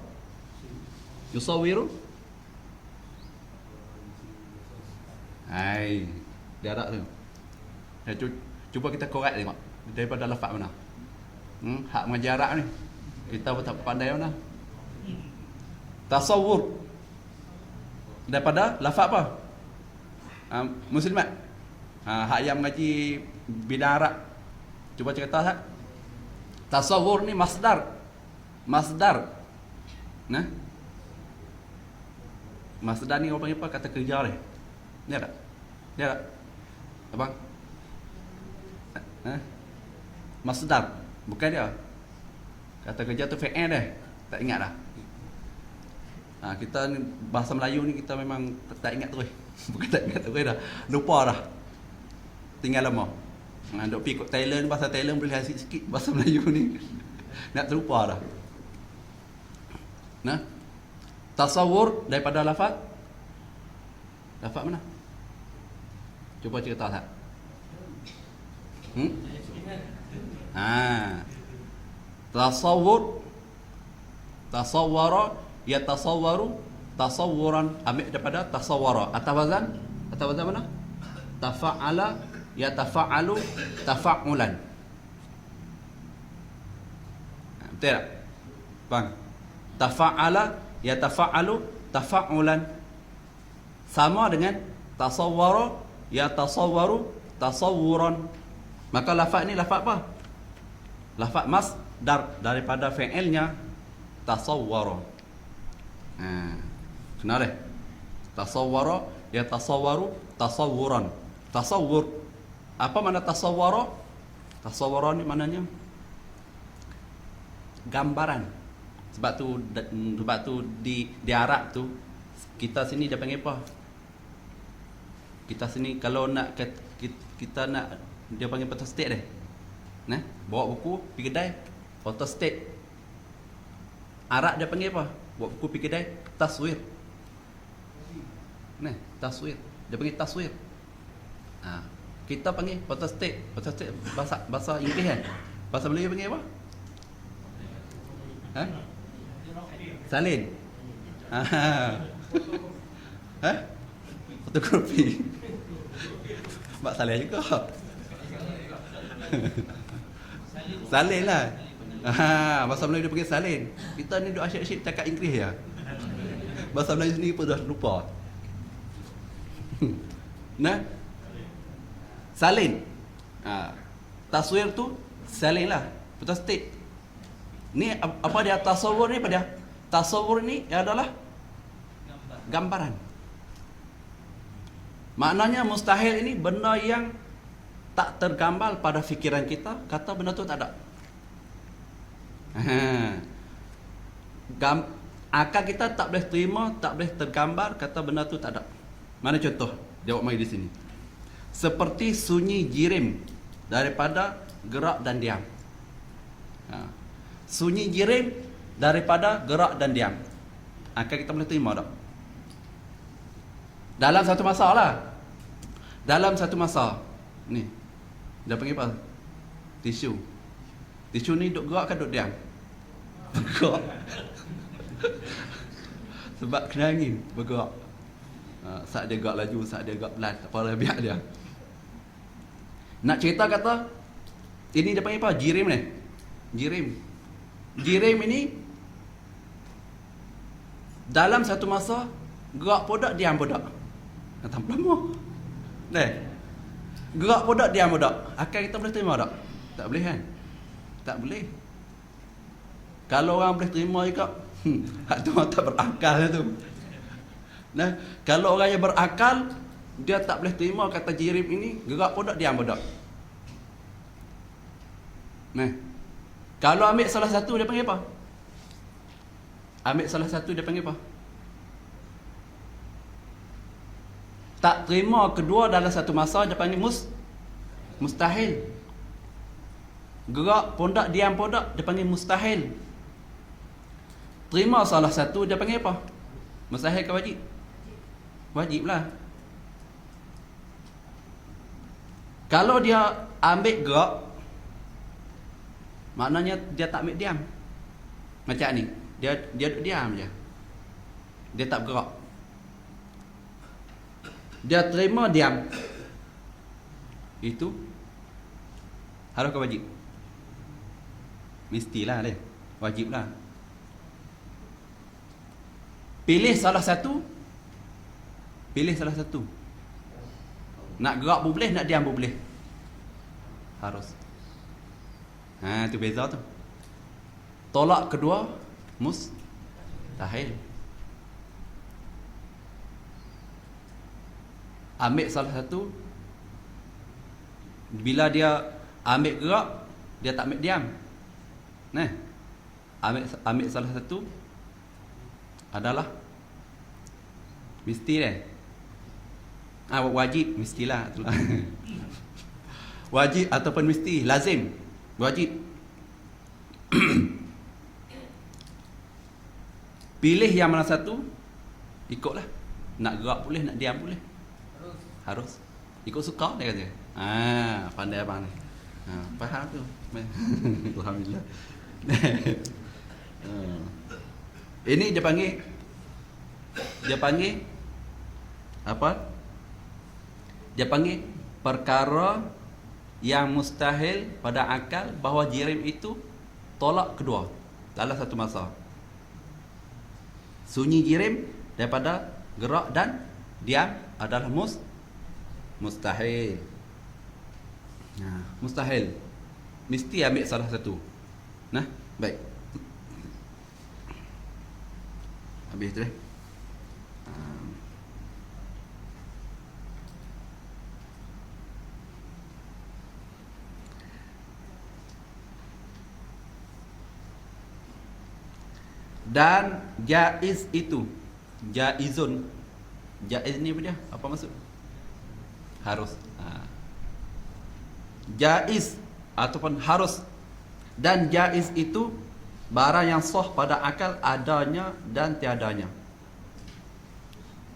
yusawwiru. Dia ada tu. Cuba kita korek tengok daripada lafaz mana. Hak mengajar Arab ni kita pun tak pandai mana. Tasawur daripada lafaz apa? Muslimat. Hak yang mengaji bidang Arab, cuba cerita tak. Tasawur ni masdar. Nah, masdar ni orang panggil apa? Kata kerja ni. Dia tak? Abang? Masdar. Bukan dia. Kata kerja tu fi'il dah. Tak ingat dah. Kita ni bahasa Melayu ni kita memang tak ingat terus. Bukan tak ingat terus dah. Lupa dah. Tinggal lama. Duk pergi ikut Thailand, bahasa Thailand boleh sikit-sikit, bahasa Melayu ni nak terlupa dah. Nah. Tasawur daripada lafaz. Lafaz mana? Cuba cerita tak? Tasawur, tasawwara, yatasawwaru, tasawwuran. Ambil daripada tasawwara. Atas wazan mana? Tafa'ala, yatafa'alu, tafa'ulan. Betul tak? Bang. Tafa'ala, yatafa'alu, tafa'ulan. Sama dengan tasawwara, yatasawwaru, tasawwuran. Maka lafaz ni lafaz apa? Lafaz masdar daripada fi'ilnya tasawwara. Kenal dah? Tasawwara, yatasawwaru, tasawwuran. Tasawwur. Apa makna tasawwara? Tasawwara ni maknanya gambaran. Sebab tu di Arab tu kita sini dia panggil apa? Kita sini kalau nak kita nak dia panggil photostat deh. Nah, bawa buku pergi kedai photostat. Arab dia panggil apa? Bawa buku pergi kedai taswir. Nah, taswir. Dia panggil taswir. Kita panggil photostat. Photostat bahasa Inggeris kan? Bahasa Melayu panggil apa? Salin. Fotokopi. Mak salin juga. Salin lah. Bahasa Melayu dia panggil salin. Kita ni duk asyik-asyik cakap Inggeris ya. Bahasa Melayu sendiri pun dah lupa. Nah, salin. Taswir tu salin lah. Photostat. Ni apa dia tasawur ni? Apa dia? Tasawur ni adalah gambaran. Maknanya mustahil ini benda yang tak tergambar pada fikiran kita, kata benda tu tak ada. Akal kita tak boleh terima, tak boleh tergambar, kata benda tu tak ada. Mana contoh? Jawab mari di sini. Seperti sunyi jirim daripada gerak dan diam. Sunyi jirim daripada gerak dan diam. Akal kita boleh terima tak? Dalam satu masa lah. Dalam satu masa. Ni. Dia panggil apa? Tisu. Tisu ni duk gerak kan duk diam? Bergerak. Sebab kena angin bergerak. Saat dia gerak laju, saat dia gerak pelan, tak apa lah, biar dia. Nak cerita kata ini dia panggil apa? Jirim ni. Jirim. Jirim ini dalam satu masa gerak podak, diam podak. Datang lama. Gerak podak, diam podak. Akal kita boleh terima tak? Tak boleh kan? Tak boleh. Kalau orang boleh terima juga, hak tu orang tak berakal tu. Nah, kalau orang yang berakal, dia tak boleh terima kata jirim ini gerak podak, diam podak. Nah, kalau ambil salah satu dia panggil apa? Ambil salah satu dia panggil apa? Tak terima kedua dalam satu masa dia panggil mustahil. Gerak pondak, diam pondak dia panggil mustahil. Terima salah satu dia panggil apa? Mustahil ke wajib? Wajib lah. Kalau dia ambil gerak, maknanya dia tak ambil diam. Macam ni, dia duduk diam je. Dia tak bergerak. Dia terima diam. Itu harus ke wajib? Mestilah dia. Wajib lah. Pilih salah satu. Pilih salah satu. Nak gerak pun boleh, nak diam pun boleh. Harus. Tu beza tu. Tolak kedua mustahil. Ambil salah satu. Bila dia ambil gerak, dia tak ambil diam. Nah, ambil salah satu adalah mesti deh. Wajib mestilah itulah. Wajib ataupun mesti, lazim, wajib. Pilih yang mana satu, ikutlah. Nak gerak boleh, nak diam boleh. Harus. Ikut suka dia kata. Pandai abang ni. Faham tu. Alhamdulillah. Ini dia panggil apa? Dia panggil perkara yang mustahil pada akal, bahawa jirim itu tolak kedua dalam satu masa. Sunyi jirim daripada gerak dan diam adalah mustahil. Mustahil. Mesti ambil salah satu. Nah, baik. Habis tu. Dan jaiz itu, jaizun. Jaiz ni apa dia? Apa maksud? Harus. Jaiz ataupun harus. Dan jaiz itu barang yang sah pada akal adanya dan tiadanya.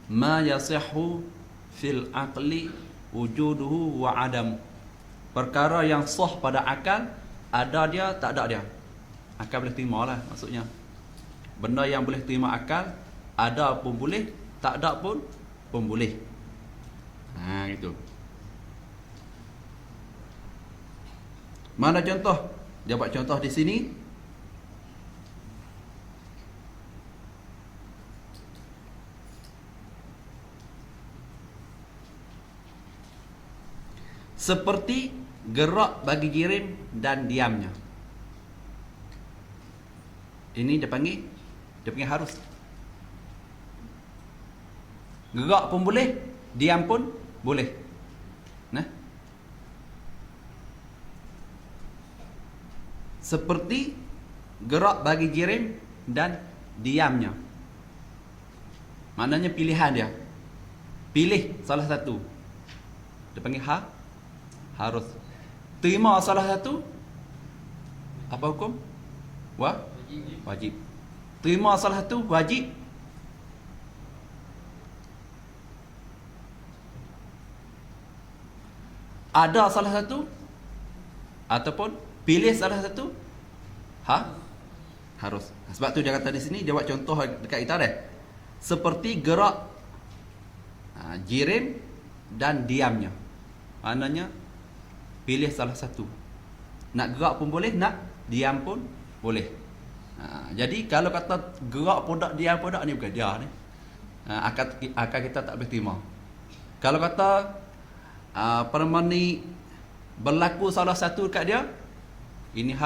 Ma yasihhu fil aqli wujuduhu wa adam. Perkara yang sah pada akal, ada dia, tak ada dia. Akal boleh terima lah maksudnya. Benda yang boleh terima akal, ada pun boleh, tak ada pun boleh. Gitu. Mana contoh? Dia buat contoh di sini. Seperti gerak bagi jirim dan diamnya. Ini dia panggil harus. Gerak pun boleh, diam pun boleh. Nah, seperti gerak bagi jirim dan diamnya. Maknanya pilihan dia. Pilih salah satu. Dia panggil harus. Terima salah satu, apa hukum? Wajib. Terima salah satu, wajib. Ada salah satu ataupun pilih salah satu, harus. Sebab tu dia kata di sini, dia buat contoh dekat kita deh. Seperti gerak jirim dan diamnya. Maknanya pilih salah satu. Nak gerak pun boleh, nak diam pun boleh. Jadi kalau kata gerak pun tak, diam pun tak, ni bukan dia ni. Akal kita tak boleh terima. Kalau kata permani berlaku salah satu dekat dia, ini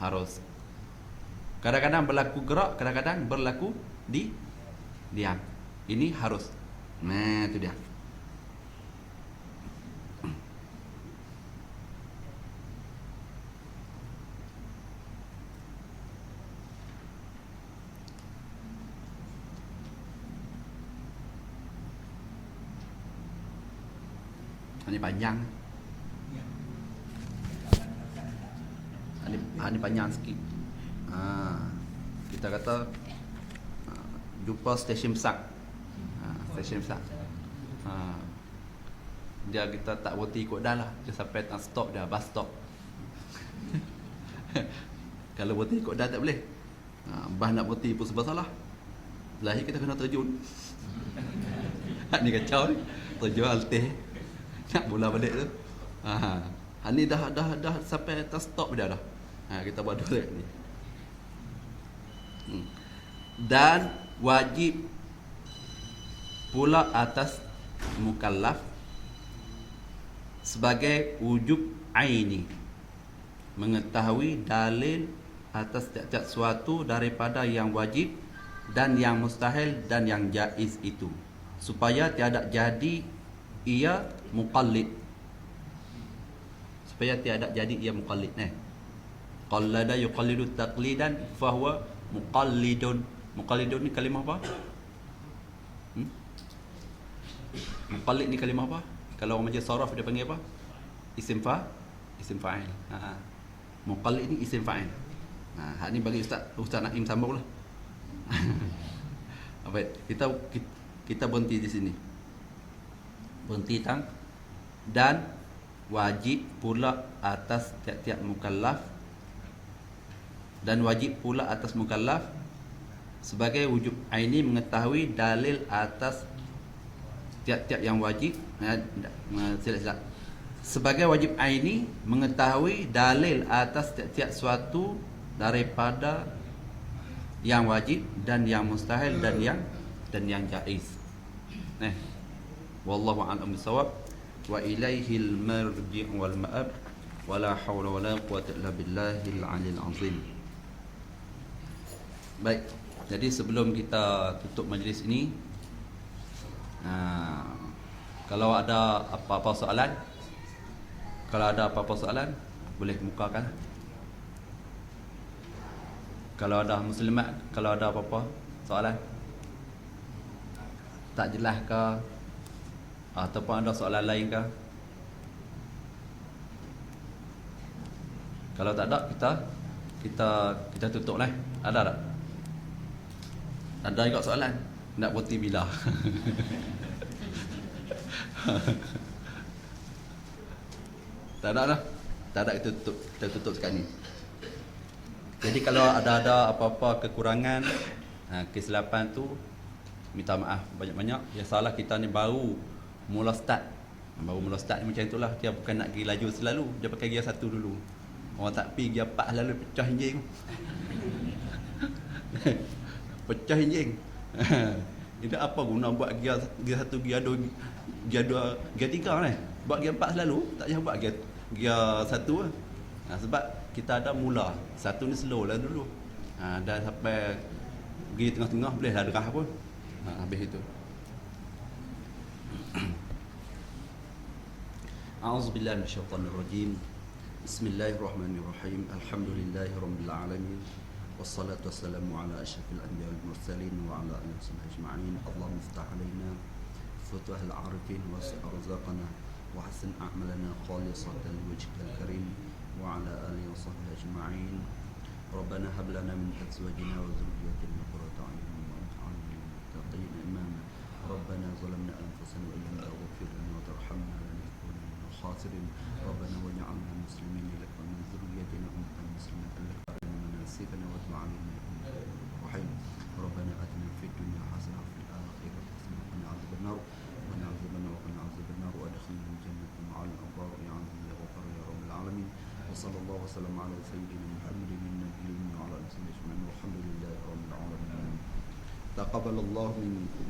harus. Kadang-kadang berlaku gerak, kadang-kadang berlaku diam. Ini harus. Nah, itu dia. Ini panjang. Ini panjang sikit. Kita kata jumpa stesen besar. Stesen besar. Dia kita tak berhenti ikut dah lah. Dia sampai stop dah, bus stop. Kalau berhenti ikut dah tak boleh. Bus nak berhenti pun sebab salah. Lahir kita kena terjun. Ni kacau ni. Terjun altih. Nak bola balik tu. Ni dah sampai atas stop dah. Kita buat dulu ni. Dan wajib pula atas mukallaf sebagai wujub aini, mengetahui dalil atas tiap-tiap suatu daripada yang wajib dan yang mustahil dan yang jaiz itu, supaya tiada jadi ia muqallid. Supaya tiada jadi ia muqallid. qallada yuqallidu taqlidan fahuwa muqallidun. Muqallidun ni kalimah apa? Muqallid ni kalimah apa? Kalau orang majlis saraf dia panggil apa? Isim fa'il. Muqallid ni isim fa'il. Hak ni bagi Ustaz Naim sambunglah. Baik, kita berhenti di sini. Berhenti dan wajib pula atas tiap-tiap mukallaf, dan wajib pula atas mukallaf sebagai wujub aini mengetahui dalil atas tiap-tiap yang wajib. Silap. Sebagai wajib aini mengetahui dalil atas tiap-tiap suatu daripada yang wajib dan yang mustahil dan yang jaiz. Wallahu a'lam bissawab. Wa ilaihil marji' wal ma'ab. Wala haula wala quwwata illa billahil 'aliyil 'azim. Baik. Jadi sebelum kita tutup majlis ini, kalau ada apa-apa soalan, boleh kemukakan. Kalau ada muslimat, kalau ada apa-apa soalan tak jelas ke, ataupun ada soalan lain ke? Kalau tak ada, kita tutup lah. Ada tak? Ada juga soalan. Nak berhenti bila? Tak ada lah. Tak ada, kita tutup sekarang ni. Jadi kalau ada apa-apa kekurangan, kesilapan tu, minta maaf banyak-banyak. Yang salah kita ni baru mula start ni macam itulah. Dia bukan nak pergi laju selalu, dia pakai gear 1 dulu. Orang tak pergi gear 4 lalu pecah enjin. Pecah enjin. Ini apa guna buat gear 1, gear 2, gear 3 ni. Buat gear 4 selalu, tak payah buat gear 1 lah. Sebab kita ada mula. 1 ni slow lah dulu. Dan sampai pergi tengah-tengah boleh lah derah pun. Habis itu. A'udzubillahi minasyaitonirrajim. Bismillahirrahmanirrahim. Alhamdulillahirabbil alamin. Wassalatu wassalamu ala asyrafil anbiya'i wal mursalin wa ala alihi washabbihi ajma'in. Allahumma iftah alaina futuhal arifin wa arzaqana wa hasin a'malana khalisatan liwajhikal karim wa ala alihi washabbihi ajma'in. Rabbana hab lana min azwajina wa dhurriyyatina qurrata a'yun waj'alna lil muttaqina imama. Rabbana zalamna anfusana wa illam taghfir lana wa tarhamna lanakunanna minal khasirin. Rabbana waj'alna muslimin laka wa min dhurriyyatina ummatan muslimatan laka wa arina manasikana wa tub 'alaina innaka antal rahim. Rabbana atina fid dunya hasanah wa fil akhirati hasanah wa qina adzaban nar. Wa qina adzaban nar wa adkhilna al-jannata ma'al abrar ya 'azim ya ghafar ya rabbal alamin. Wa sallallahu wa sallama ala sayyidina Muhammadin nabiyyin wa ala alihi wa sahbihi ajma'in. Walhamdulillahi rabbil alamin. Taqabbalallahu minkum